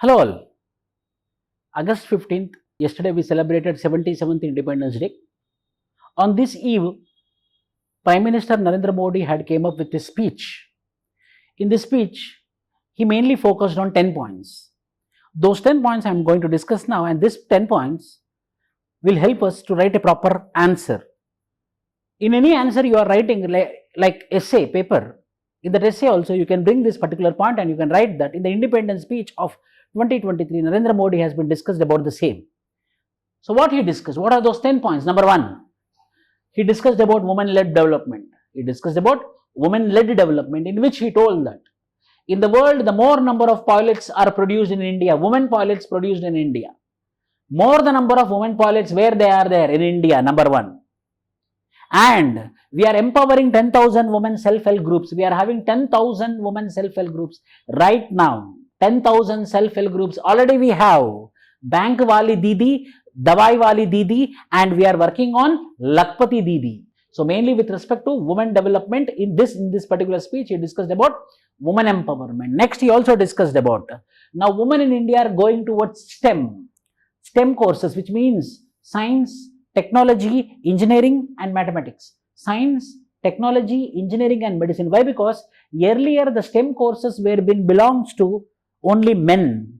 Hello all. August 15th, yesterday we celebrated 77th Independence Day. On this eve, Prime Minister Narendra Modi had came up with a speech. In this speech, he mainly focused on 10 points. Those 10 points I am going to discuss now, and this 10 points will help us to write a proper answer. In any answer you are writing like essay paper, in that essay also you can bring this particular point and you can write that in the independence speech of 2023, Narendra Modi has been discussed about the same. So what he discussed? What are those 10 points? Number one, he discussed about women-led development. He discussed about women-led development, in which he told that in the world, the more number of pilots are produced in India, women pilots produced in India, more the number of women pilots where they are there in India, number one. And we are empowering 10,000 women self-help groups. We are having 10,000 women self-help groups right now. 10,000 self-help groups already we have. Bank Wali Didi, Dawai Wali Didi, and we are working on Lakpati Didi. So mainly with respect to women development, in this particular speech, he discussed about women empowerment. Next, he also discussed about now women in India are going towards STEM courses, which means science, technology, engineering, and mathematics. Science, technology, engineering, and medicine. Why? Because earlier the STEM courses were been belongs to only men.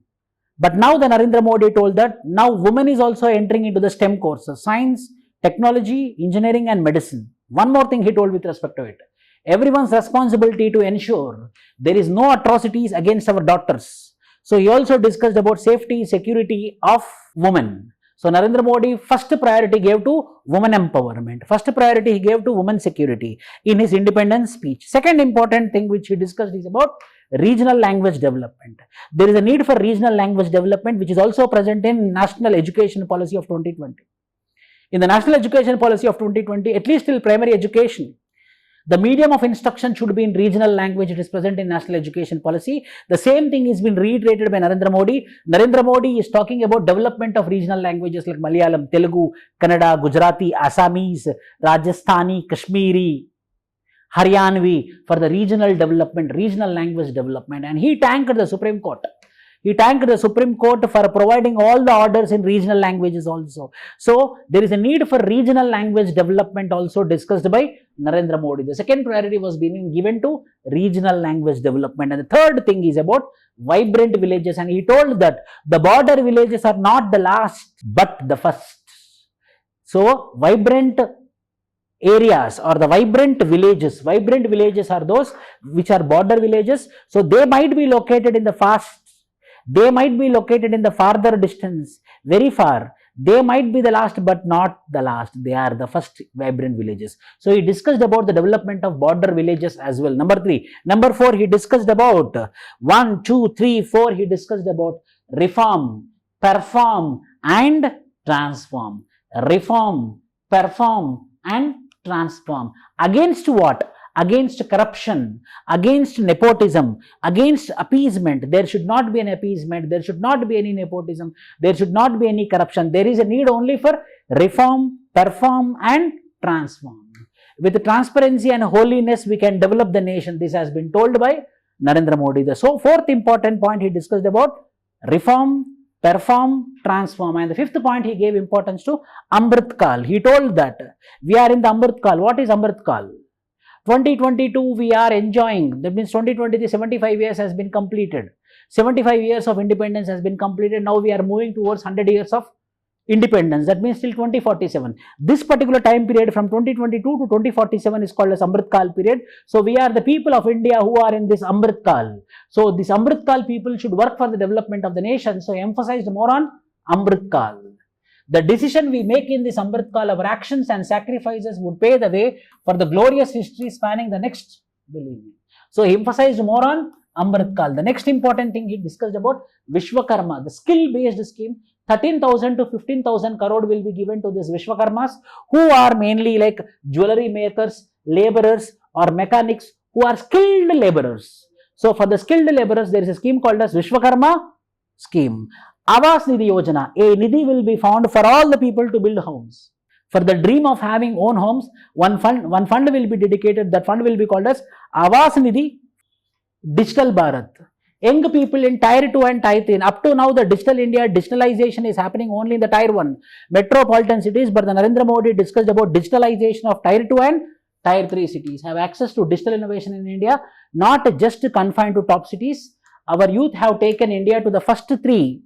But now the Narendra Modi told that now women is also entering into the STEM courses, science, technology, engineering, and medicine. One more thing he told with respect to it. Everyone's responsibility to ensure there is no atrocities against our daughters. So he also discussed about safety, security of women. So Narendra Modi first priority gave to women empowerment. First priority he gave to women security in his independence speech. Second important thing which he discussed is about regional language development. There is a need for regional language development, which is also present in National Education Policy of 2020. In the National Education Policy of 2020, at least till primary education, the medium of instruction should be in regional language. It is present in National Education Policy. The same thing has been reiterated by Narendra Modi. Narendra Modi is talking about development of regional languages like Malayalam, Telugu, Kannada, Gujarati, Assamese, Rajasthani, Kashmiri, Haryanvi for the regional development, regional language development. And he thanked the Supreme Court. He thanked the Supreme Court for providing all the orders in regional languages also. So, there is a need for regional language development also discussed by Narendra Modi. The second priority was being given to regional language development. And the third thing is about vibrant villages. And he told that the border villages are not the last, but the first. So, vibrant areas or the vibrant villages are those which are border villages. So, they might be located in the they might be located in the farther distance, very far. They might be the last, but not the last. They are the first vibrant villages. So, he discussed about the development of border villages as well. Number 3. Number 4, he discussed about 1, 2, 3, 4. He discussed about reform, perform, and transform. Reform, perform, and transform. Against what? Against corruption, against nepotism, against appeasement. There should not be an appeasement, there should not be any nepotism, there should not be any corruption. There is a need only for reform, perform, and transform. With transparency and holiness, we can develop the nation. This has been told by Narendra Modi. So, fourth important point he discussed about reform, perform, transform. And the fifth point he gave importance to Amrit Kal. He told that we are in the Amrit Kal. What is Amrit Kal? 2022 we are enjoying, that means 2023 75 years has been completed. 75 years of independence has been completed. Now we are moving towards 100 years of independence. That means till 2047. This particular time period from 2022 to 2047 is called as Amrit Kal period. So we are the people of India who are in this Amrit Kal. So this Amrit Kal people should work for the development of the nation. So emphasized more on Amrit Kal. The decision we make in this Amrit Kal, our actions and sacrifices would pave the way for the glorious history spanning the next millennium. So he emphasized more on Amrit Kal. The next important thing he discussed about Vishwakarma, the skill-based scheme. 13,000 to 15,000 crore will be given to these Vishwakarmas, who are mainly like jewelry makers, laborers, or mechanics who are skilled laborers. So for the skilled laborers, there is a scheme called as Vishwakarma scheme. Awas Nidhi Yojana, a Nidhi will be found for all the people to build homes. For the dream of having own homes, one fund will be dedicated. That fund will be called as Awas Nidhi Digital Bharat. Young people in tier 2 and tier 3. Up to now, the digital India, digitalization is happening only in the tier 1 metropolitan cities, but the Narendra Modi discussed about digitalization of tier 2 and tier 3 cities. Have access to digital innovation in India, not just confined to top cities. Our youth have taken India to the first 3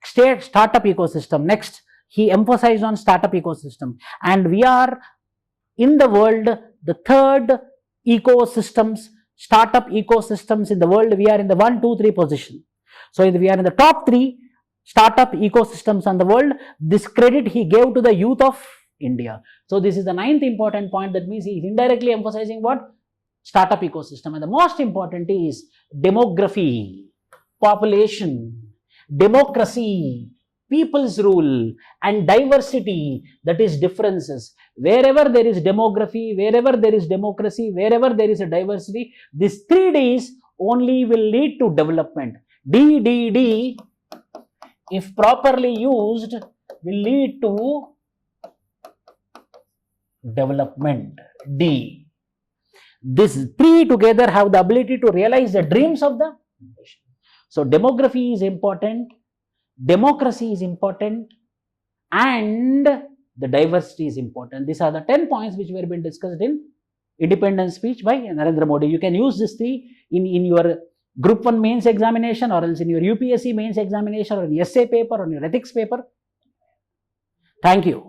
state startup ecosystem. Next, he emphasized on startup ecosystem, and we are in the world the 3rd ecosystems, startup ecosystems in the world. We are in the 1, 2, 3 position. So we are in the top 3 startup ecosystems in the world. This credit he gave to the youth of India. So this is the 9th important point. That means he is indirectly emphasizing what? Startup ecosystem. And the most important is demography, population, democracy, people's rule, and diversity, that is differences. Wherever there is demography, wherever there is democracy, wherever there is a diversity, these 3 Ds only will lead to development. D, if properly used, will lead to development. D. These 3 together have the ability to realize the dreams of the nation. So demography is important, democracy is important, and the diversity is important. These are the 10 points which were being discussed in independence speech by Narendra Modi. You can use these 3 in your Group 1 mains examination, or else in your UPSC mains examination, or in essay paper, or in your ethics paper. Thank you.